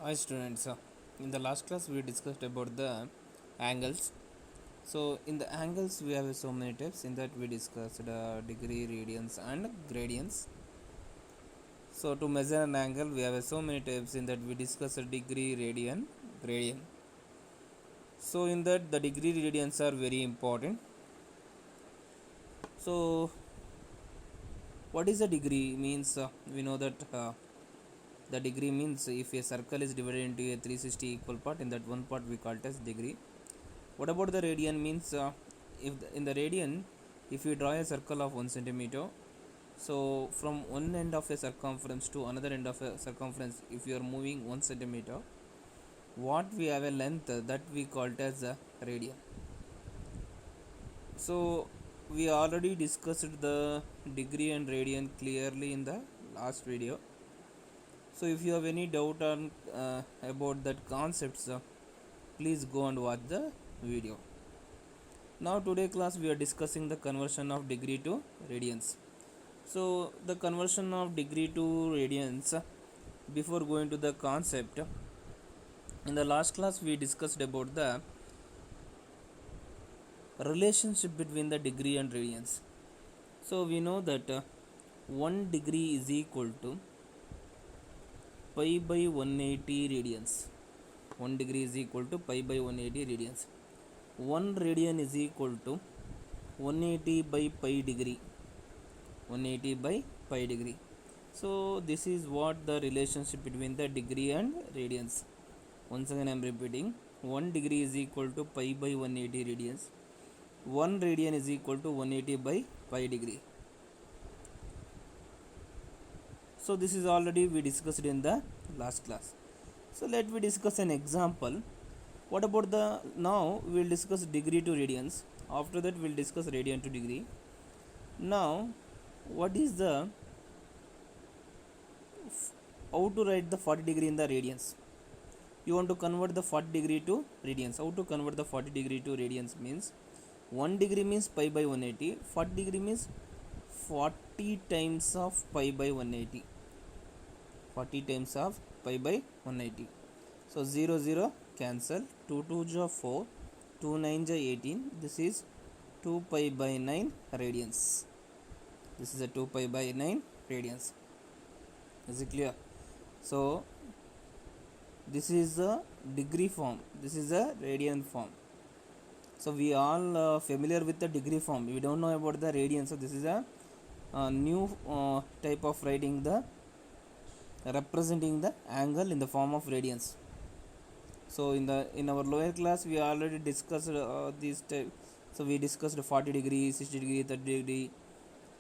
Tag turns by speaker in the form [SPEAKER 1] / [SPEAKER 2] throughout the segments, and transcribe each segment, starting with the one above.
[SPEAKER 1] Hi students, in the last class we discussed about the angles. So in the angles we have so many types. In that we discussed degree, radians and gradients. So to measure an angle we have so many types. In that we discussed degree, radian, gradient. So in that the degree radians are very important. So what is a degree means we know that the degree means if a circle is divided into a 360 equal part, in that one part we call it as degree. What about the radian means in the radian, if you draw a circle of 1 centimeter, so from one end of a circumference to another end of a circumference, if you are moving 1 centimeter, what we have a length that we call it as a radian. So we already discussed the degree and radian clearly in the last video. So if you have any doubt on about that concepts, please go and watch the video. Now today class we are discussing the conversion of degree to radians. So the conversion of degree to radians, before going to the concept, in the last class we discussed about the relationship between the degree and radians. So we know that 1 degree is equal to pi by 180 radians. 1 degree is equal to pi by 180 radians. 1 radian is equal to 180 by pi degree. 180 by pi degree. So this is what the relationship between the degree and radians. Once again I am repeating, 1 degree is equal to pi by 180 radians. 1 radian is equal to 180 by pi degree. So this is already we discussed in the last class. So let me discuss an example. What about the, now we will discuss degree to radians. After that we will discuss radian to degree. Now what is the, how to write the 40 degree in the radians? You want to convert the 40 degree to radians. How to convert the 40 degree to radians means, 1 degree means pi by 180, 40 degree means 40 times of pi by 180. 40 times of pi by 180. So 0 0 cancel, 2 2 are 4, 2 9 are 18. This is 2 pi by 9 radians. This is a 2 pi by 9 radians. Is it clear? So this is the degree form, this is the radian form. So we all familiar with the degree form, we don't know about the radian. So this is a new type of writing the representing the angle in the form of radians. So in our lower class we already discussed these type. So we discussed 40 degree, 60 degree, 30 degree,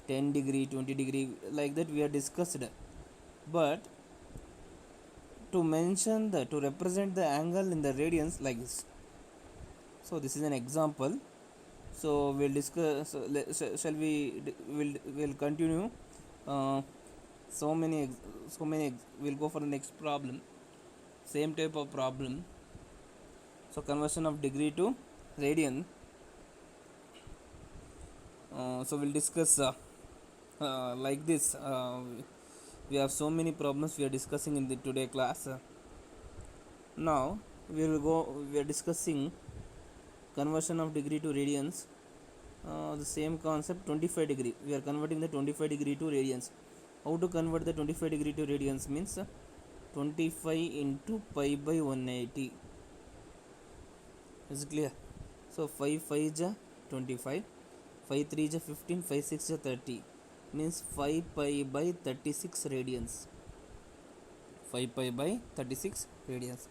[SPEAKER 1] 10 degree, 20 degree, like that we are discussed. But to mention the, to represent the angle in the radians like this. So this is an example. So we'll discuss, shall we will continue uh, so many we'll go for the next problem, same type of problem. So conversion of degree to radian. So we'll discuss like this. We have so many problems we are discussing in the today class. Now we are discussing conversion of degree to radians. The same concept, 25 degree, we are converting the 25 degree to radians. How to convert the 25 degree to radians means 25 into pi by 180. Is it clear? So 5 5 is 25, 5 3 is 15, 5 6 is 30, means 5 pi by 36 radians. 5 pi by 36 radians.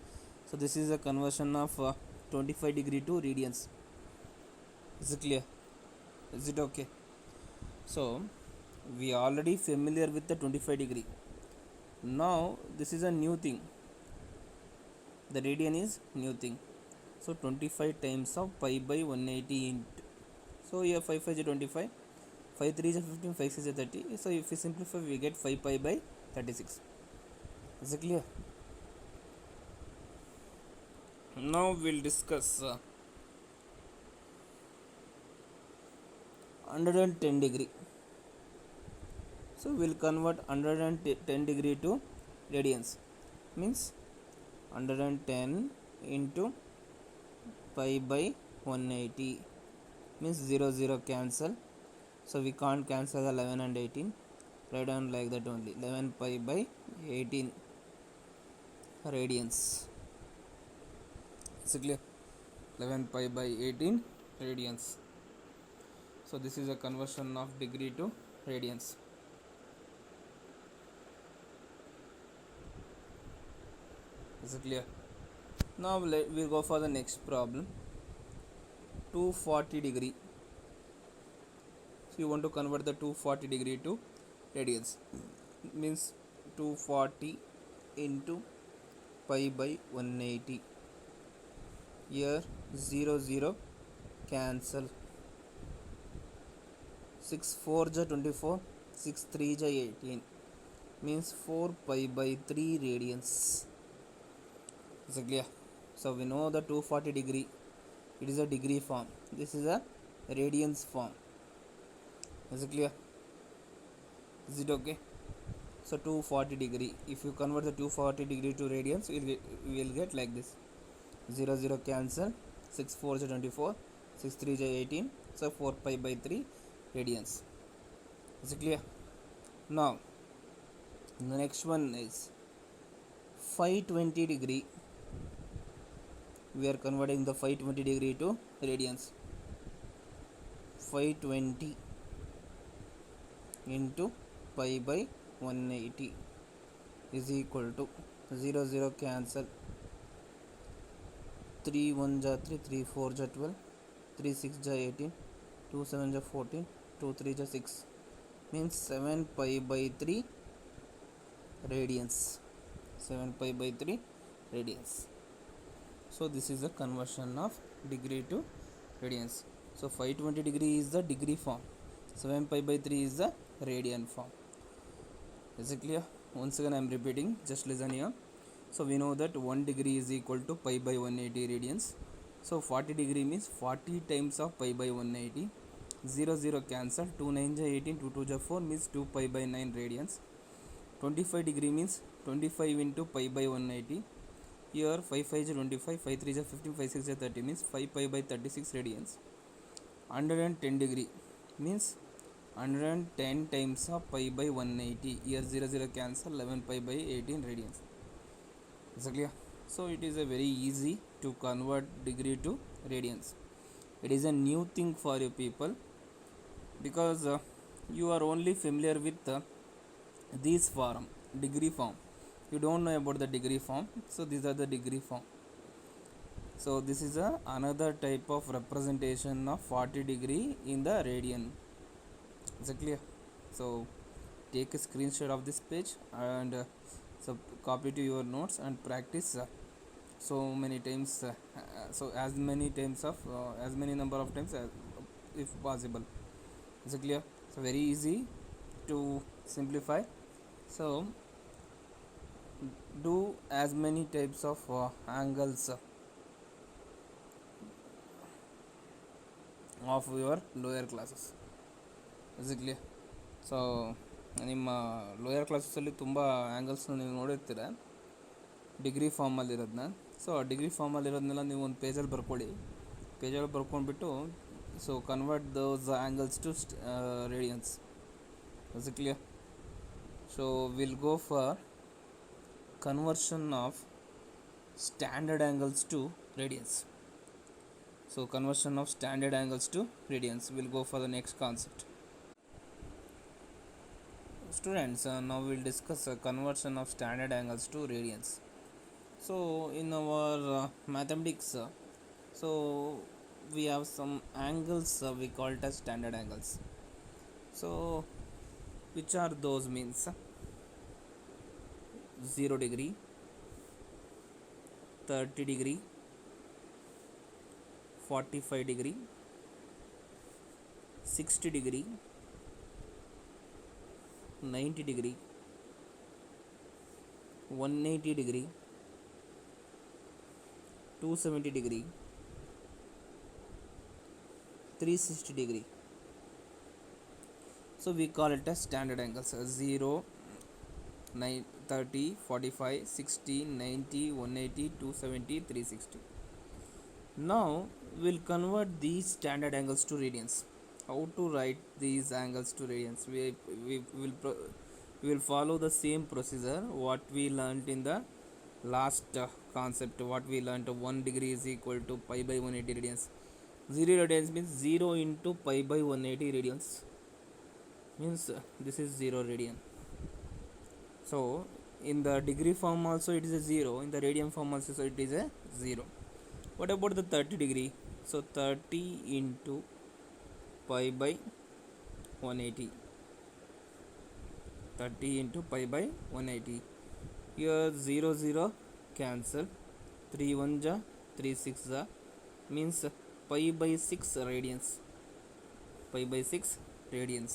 [SPEAKER 1] So this is a conversion of 25 degree to radians. Is it clear? Is it okay? So we already familiar with the 25 degree. Now this is a new thing, the radian is new thing. So 25 times of pi by 180 into, so here 5 5 is 25, 5 3 is 15, 5 6 is 30. So if we simplify we get 5 pi by 36. Is it clear? Now we'll discuss 110 degree. So we'll convert 110 degree to radians. Means 110 into pi by 180 means 0 0 cancel, so we can't cancel the 11 and 18, write down like that only, 11 pi by 18 radians. Is it clear? 11 pi by 18 radians. So this is a conversion of degree to radians. Is it clear? Now we'll go for the next problem. 240 degree. So you want to convert the 240 degree to radians. Means 240 into pi by 180. Here 0 0 cancel. 6 4 ja 24, 6 3 ja 18 means 4 pi by 3 radians. Is it clear? So we know the 240 degree, it is a degree form, this is a radians form. Is it clear? Is it okay? So 240 degree, if you convert the 240 degree to radians, we will get like this, 0 0 cancel, 6 4 is 24, 6 3 is 18, so 4 pi by 3 radians. Is it clear? Now the next one is 520 degree. We are converting the 520 degree to radians. 520 into pi by 180 is equal to 0 0 cancel, 3 1 ja 3, 3 4 ja 12, 3 6 ja 18, 2 7 ja 14, 2 3 ja 6 means 7 pi by 3 radians. 7 pi by 3 radians. So this is the conversion of degree to radians. So 520 degree is the degree form, 7 pi by 3 is the radian form. Is it clear? Once again I am repeating, just listen here. So we know that 1 degree is equal to pi by 180 radians. So 40 degree means 40 times of pi by 180. 0 0 cancel, 2 9 ja 18, 2 2 ja 4 means 2 pi by 9 radians. 25 degree means 25 into pi by 180. Here 5 5 is 25, 5 3 is 15, 5 6 is 30 means 5 pi by 36 radians. 110 degree means 110 times of pi by 180. Here 0 0 cancel, 11 pi by 18 radians. Is it clear? So it is a very easy to convert degree to radians. It is a new thing for you people, because you are only familiar with this form, degree form. You don't know about the degree form, so these are the degree form. So this is another type of representation of 40 degree in the radian. Is it clear? So take a screenshot of this page and so copy to your notes and practice so many times, so as many times of as many number of times as, if possible. Is it clear? So very easy to simplify. So do as many types of angles of your lower classes. Is it clear? So ನಿಮ್ಮ lower ಕ್ಲಾಸಸ್ಸಲ್ಲಿ ತುಂಬ ಆ್ಯಂಗಲ್ಸ್ನ ನೀವು ನೋಡಿರ್ತೀರ degree ಫಾರ್ಮಲ್ಲಿರೋದನ್ನ. So ಆ degree ಫಾರ್ಮಲ್ಲಿರೋದನ್ನೆಲ್ಲ ನೀವು ಒಂದು ಪೇಜಲ್ಲಿ ಬರ್ಕೊಳ್ಳಿ. ಪೇಜಲ್ಲಿ ಬರ್ಕೊಂಡ್ಬಿಟ್ಟು so convert those angles to radians. Is it clear? So will go for conversion of standard angles to radians. So conversion of standard angles to radians. We'll go for the next concept. Students, now we'll discuss conversion of standard angles to radians. So in our mathematics, so we have some angles we call it as standard angles. So which are those means? 0 degree, 30 degree, 45 degree, 60 degree, 90 degree, 180 degree, 270 degree, 360 degree. So we call it as standard angles. 0, 9, 30, 45, 60, 90, 180, 270, 360. Now we'll convert these standard angles to radians. How to write these angles to radians? We will follow the same procedure what we learnt in the last concept. What we learnt, 1 degree is equal to pi by 180 radians. 0 radians means 0 into pi by 180 radians, means this is 0 radian. So in the degree form also it is a 0, in the radian form also it is a 0. What about the 30 degree? So 30 into pi by 180, 30 into pi by 180. Here 0 0 cancel, 3 1 ja 3 6 ja, means pi by 6 radians, pi by 6 radians.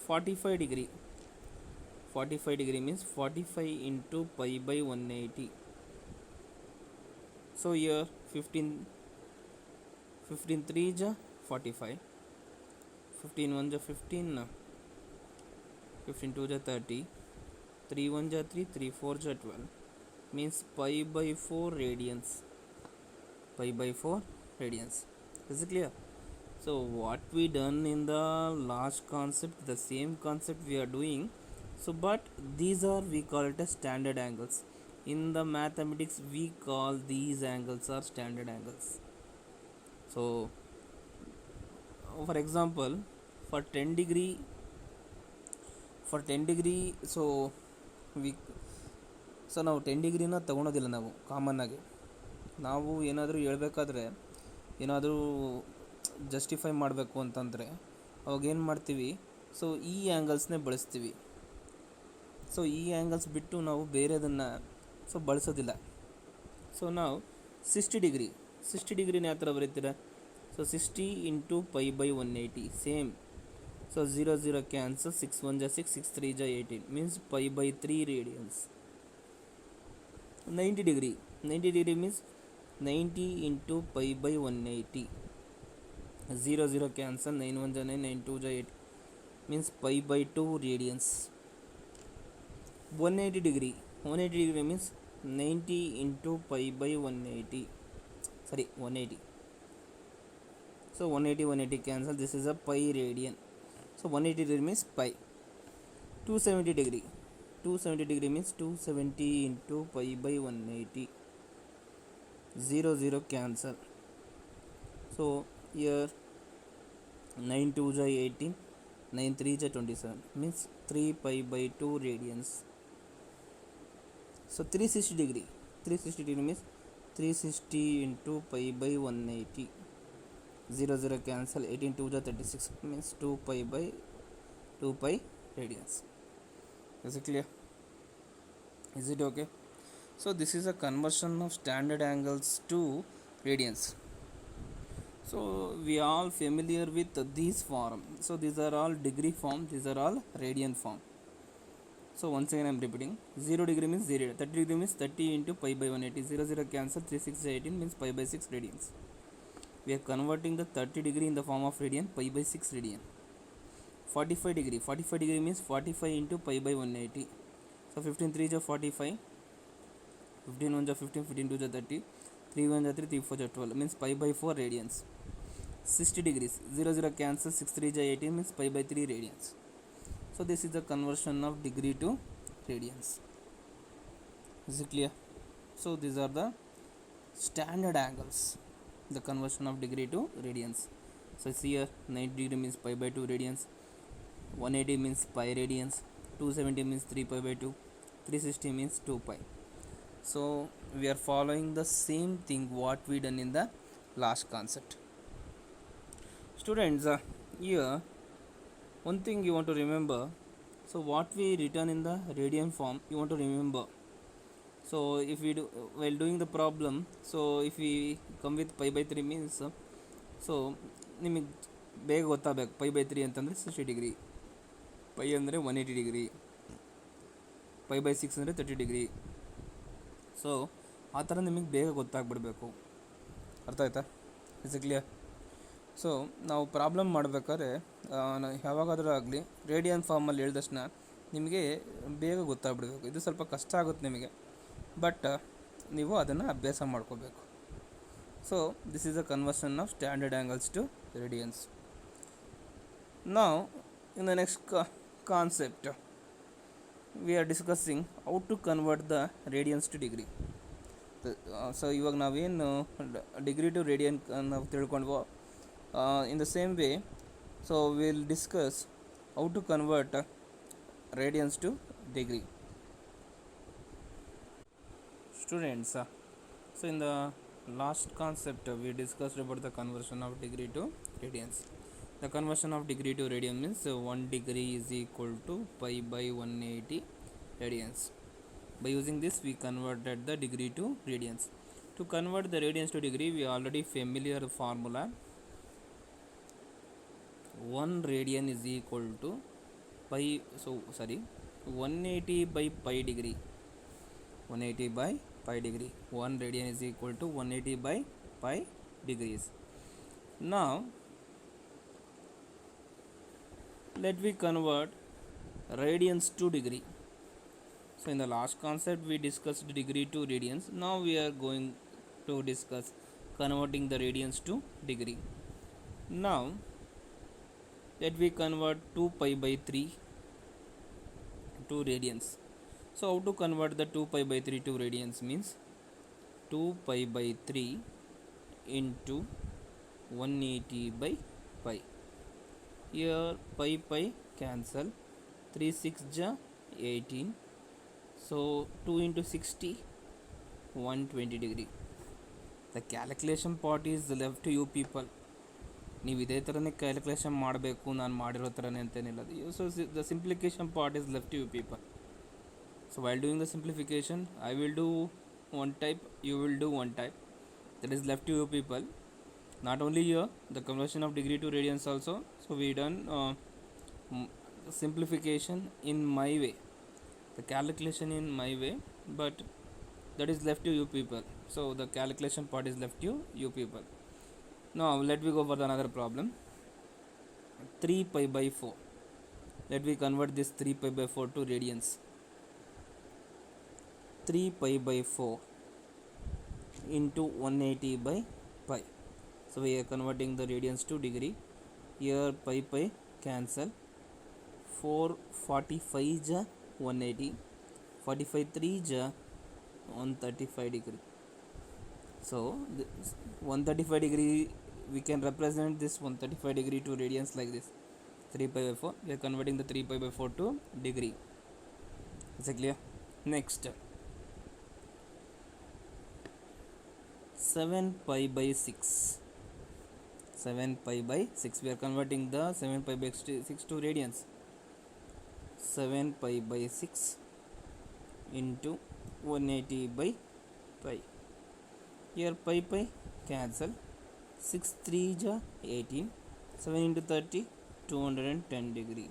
[SPEAKER 1] 45 degree, 45 degree means 45 into pi by 180. So here 15 3 ja 45, 15 1 ja 15, 15 2 ja 30, 3 1 ja 3, 3 4 ja 12, means pi by 4 radians, pi by 4 radians. Is it clear? So what we done in the last concept, the same concept we are doing. So but these are, we call it as standard angles. In the mathematics we call these angles are standard angles. So for example, for 10 degree, so we, so ನಾವು 10 ಡಿಗ್ರಿನ ತೊಗೊಳೋದಿಲ್ಲ. ನಾವು ಕಾಮನ್ನಾಗಿ ನಾವು ಏನಾದರೂ ಹೇಳ್ಬೇಕಾದ್ರೆ, ಏನಾದರೂ justify ಮಾಡಬೇಕು ಅಂತಂದರೆ ಅವಾಗೇನು ಮಾಡ್ತೀವಿ, ಸೊ ಈ ಆ್ಯಂಗಲ್ಸ್ನೇ ಬಳಸ್ತೀವಿ. ಸೊ ಈ ಆ್ಯಂಗಲ್ಸ್ ಬಿಟ್ಟು ನಾವು ಬೇರೆದನ್ನು ಸೊ ಬಳಸೋದಿಲ್ಲ. ಸೊ ನಾವು 60 ಡಿಗ್ರಿನ ಯಾವ ಥರ ಬರೀತೀರ? So 60 into pi by 180 same. So 0 0 cancel, 6 1 ja 6, 6 3 ja 18, means pi by 3 radians. 90 degree means 90 into pi by 180, 0 0 cancel, 9 1 ja 9, 9 2 ja 8, means pi by 2 radians. 180 degree means 90 into pi by 180, 180. So 180 cancel, this is a pi radian. So 180 degree means pi. 270 degree means 270 into pi by 180, 0 0 cancel. So here 9 2 ja 18, 9 3 ja 27, means 3 pi by 2 radians. So 360 degree means 360 into pi by 180, 0 0 cancel, 18 2 ja 36, means 2 pi by 2 pi radians. Is it clear? Is it okay? So this is a conversion of standard angles to radians. So we are all familiar with these form. So these are all degree form, these are all radian form. So once again I am repeating. 0 degree means 0, 30 degree means 30 into pi by 180, 0 0 cancel, 3 6 18, means pi by 6 radians. We are converting the 30 degree in the form of radian, pi by 6 radian. 45 degree means 45 into pi by 180. So 15 3 ja 45, 15 1 ja 15, 15 2 ja 30, 3 1 ja 3, 3 4 ja 12, means pi by 4 radians. 60 degrees, 0 0 cancel, 6 3 ja 18, means pi by 3 radians. So this is the conversion of degree to radians. Is it clear? So these are the standard angles, the conversion of degree to radians. So see here, 90 degree means pi by 2 radians, 180 means pi radians, 270 means 3 pi by 2, 360 means 2 pi. So we are following the same thing what we done in the last concept. Students, here one thing you want to remember. So what we written in the radian form, you want to remember. So if we do while doing the problem, so if we come with pi by 3 means, so ನಿಮಗೆ ಬೇಗ ಗೊತ್ತಾಗಬೇಕು. pi by 3 ಅಂತಂದರೆ 60 degree, pi ಅಂದರೆ 180 degree, pi by 6 ಅಂದರೆ 30 degree. So ಆ ಥರ ನಿಮಗೆ ಬೇಗ ಗೊತ್ತಾಗ್ಬಿಡ್ಬೇಕು. ಅರ್ಥ ಆಯ್ತಾ? Is clear? ಸೊ ನಾವು ಪ್ರಾಬ್ಲಮ್ ಮಾಡಬೇಕಾದ್ರೆ ಯಾವಾಗಾದರೂ ಆಗಲಿ ರೇಡಿಯನ್ ಫಾರ್ಮಲ್ಲಿ ಹೇಳಿದ ತಕ್ಷಣ ನಿಮಗೆ ಬೇಗ ಗೊತ್ತಾಗ್ಬಿಡಬೇಕು. ಇದು ಸ್ವಲ್ಪ ಕಷ್ಟ ಆಗುತ್ತೆ ನಿಮಗೆ, ಬಟ್ ನೀವು ಅದನ್ನು ಅಭ್ಯಾಸ ಮಾಡ್ಕೋಬೇಕು. So this is the conversion of standard angles to radiance. Now in the next concept we are discussing how to convert the radians to degree. So ಇವಾಗ ನಾವೇನು ಡಿಗ್ರಿ ಟು ರೇಡಿಯನ್ ನಾವು ತಿಳ್ಕೊಂಡ್ವೋ, in the same way so we will discuss how to convert radians to degree. Students, so in the last concept we discussed about the conversion of degree to radians. The conversion of degree to radian means 1 degree is equal to pi by 180 radians. By using this we converted the degree to radians. To convert the radians to degree, we already familiar formula. 1 radian is equal to pi, 180 by pi degree. 180 by pi degree. 1 radian is equal to 180 by pi degrees. Now let we convert radians to degree. So in the last concept we discussed degree to radians. Now we are going to discuss converting the radians to degree. Now let we convert 2 pi by 3 to radians. So how to convert the 2 pi by 3 to radians means 2 pi by 3 into 180 by pi. Here pi cancel, 3 6 ja 18, so 2 into 60 120 degree. The calculation part is left to you people. ನೀವು ಇದೇ ಥರನೇ calculation ಮಾಡಬೇಕು, ನಾನು ಮಾಡಿರೋ ಥರನೇ ಅಂತೇನಿಲ್ಲ. So the simplification part is left to you people. So while doing the simplification I will do one type, you will do one type, that is left to you people. Not only here, the conversion of degree to radians also. So we done simplification in my way, the calculation in my way, but that is left to you people. So the calculation part is left to you people. Now let we go for another problem. 3 pi by 4. Let we convert this 3 pi by 4 to radians. 3 pi by 4 into 180 by pi. So we are converting the radians to degree. Here pi cancel, 445 ja 180, 45 3 ja 135 degree. So 135 degree we can represent this 135 degree to radians like this. 3 pi by 4, we are converting the 3 pi by 4 to degree. Is it clear? Next, 7 pi by 6. 7 pi by 6, we are converting the 7 pi by 6 to radians. 7 pi by 6 into 180 by pi. Here pi cancel, 6 3 ja 18, 7 into 30 210 degree.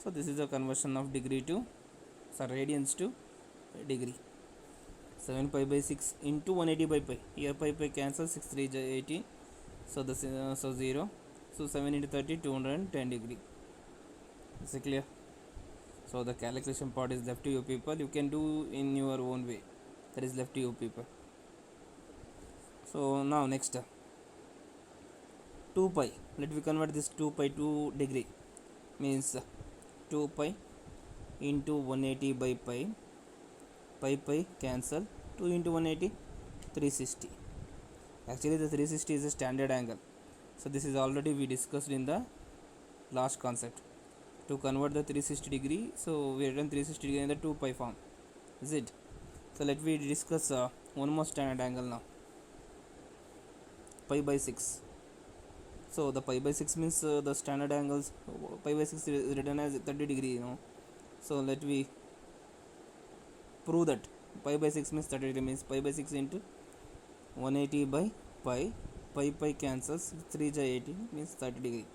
[SPEAKER 1] So this is the conversion of degree to radians to degree. 7 pi by 6 into 180 by pi. Here pi cancel, 6 3 ja 18, so the so 0, so 7 into 30 210 degree. Is it clear? So the calculation part is left to you people. You can do in your own way, that is left to you people. So now next, 2 pi. Let me convert this 2 pi to degree. Means 2 pi into 180 by pi. Pi cancel, 2 into 180 360. Actually the 360 is a standard angle. So this is already we discussed in the last concept. To convert the 360 degree, so we have done 360 degree in the 2 pi form. Is it? So let me discuss one more standard angle now. Pi by 6. So the pi by 6 means the standard angles. Pi by 6 is written as 30 degree, you know. So let me prove that pi by 6 means 30 degree, means pi by 6 into 180 by pi. Pi cancels, 3 ja 18 means 30 degree.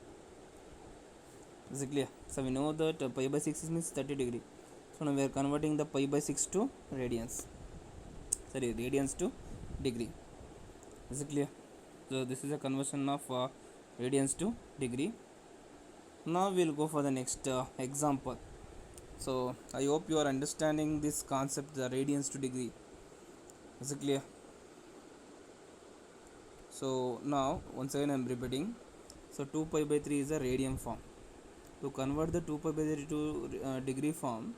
[SPEAKER 1] Is it clear? So we know that pi by 6 means 30 degree. So now we are converting the pi by 6 to radians. Sorry, radians to degree. Is it clear? So this is a conversion of radians to degree. Now we will go for the next example. So I hope you are understanding this concept, the radians to degree. Is it clear? So now once again I am repeating. So 2 pi by 3 is a radian form. To convert the 2 pi by 3 to degree form,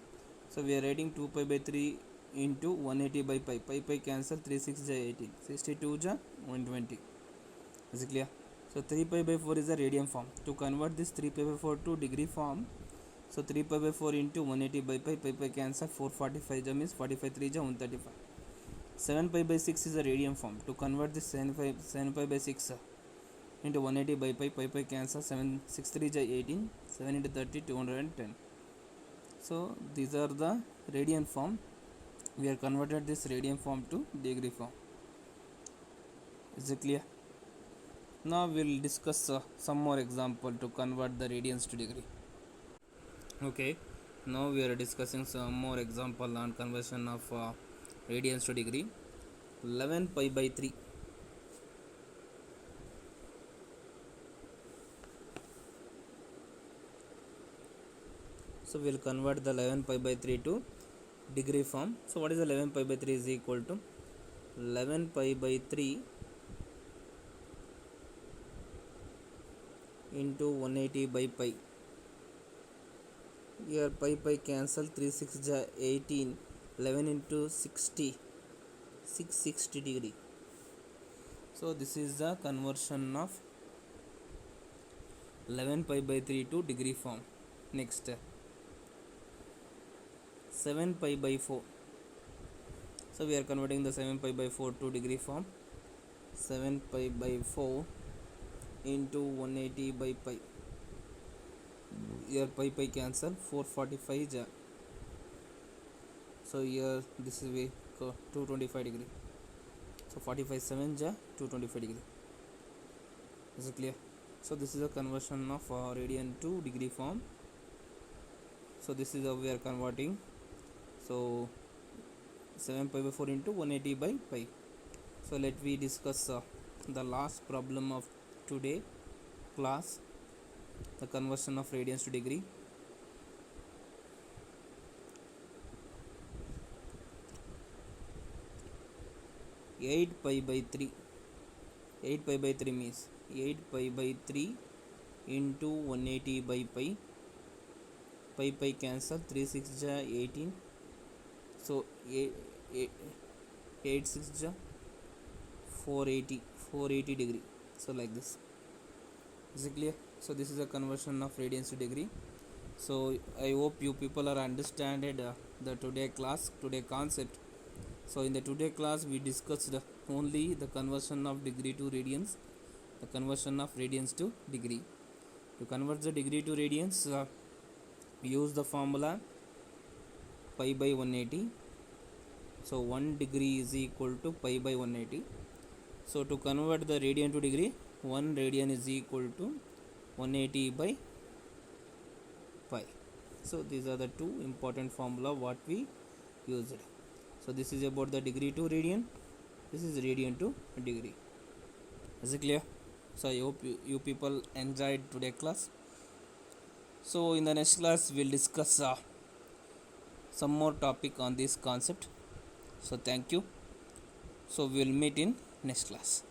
[SPEAKER 1] so we are writing 2 pi by 3 into 180 by pi. Pi cancel, 3 6 ja 18, 62 ja 120. Is it clear? So 3 pi by 4 is a radian form. To convert this 3 pi by 4 to degree form, so 3 pi by 4 into 180 by pi cancel, 445 ja means 45 3 ja 135. 7 pi by 6 is a radian form. To convert this 7 pi by 6 into 180 by pi cancel, 7 6 3 ja 18, 7 into 30 210. So these are the radian form. We are converted this radian form to degree form. Is it clear? Now we will discuss some more example to convert the radians to degree. Okay, now we are discussing some more example on conversion of radians to degree. 11 pi by 3. So we will convert the 11 pi by 3 to degree form. So what is 11 pi by 3 is equal to 11 pi by 3 into 180 by pi. Here pi cancel, 3 6 ja 18, 11 into 60, 660 degree. So this is the conversion of 11 pi by 3 to degree form. Next 7 pi by 4. So we are converting the 7 pi by 4 to degree form. 7 pi by 4 into 180 by pi. Here pi cancel, 445 ja. So here this is 225 degree. So 45 7 ja 225 degree. Is it clear? So this is a conversion of radian to degree form. So this is how we are converting. So 7 pi by 4 into 180 by pi. So let we discuss the last problem of today class, the conversion of radians to degree. Eight pi by 3. 8 pi by 3 means 8 pi by 3 into 180 by pi. Pi cancel, 3 6 ja 18. So 8 6 ja 480 degree. So like this. Is it clear? So this is a conversion of radians to degree. So I hope you people are understanded the today class, today concept. So in the today class we discussed only the conversion of degree to radians, the conversion of radians to degree. To convert the degree to radians, use the formula pi by 180. So 1 degree is equal to pi by 180. So to convert the radian to degree, 1 radian is equal to 180 by pi. So these are the two important formula what we used. So this is about the degree to radian, this is radian to degree. Is it clear? So I hope you people enjoyed today class. So in the next class we'll discuss some more topic on this concept. So thank you. So we'll meet in next class.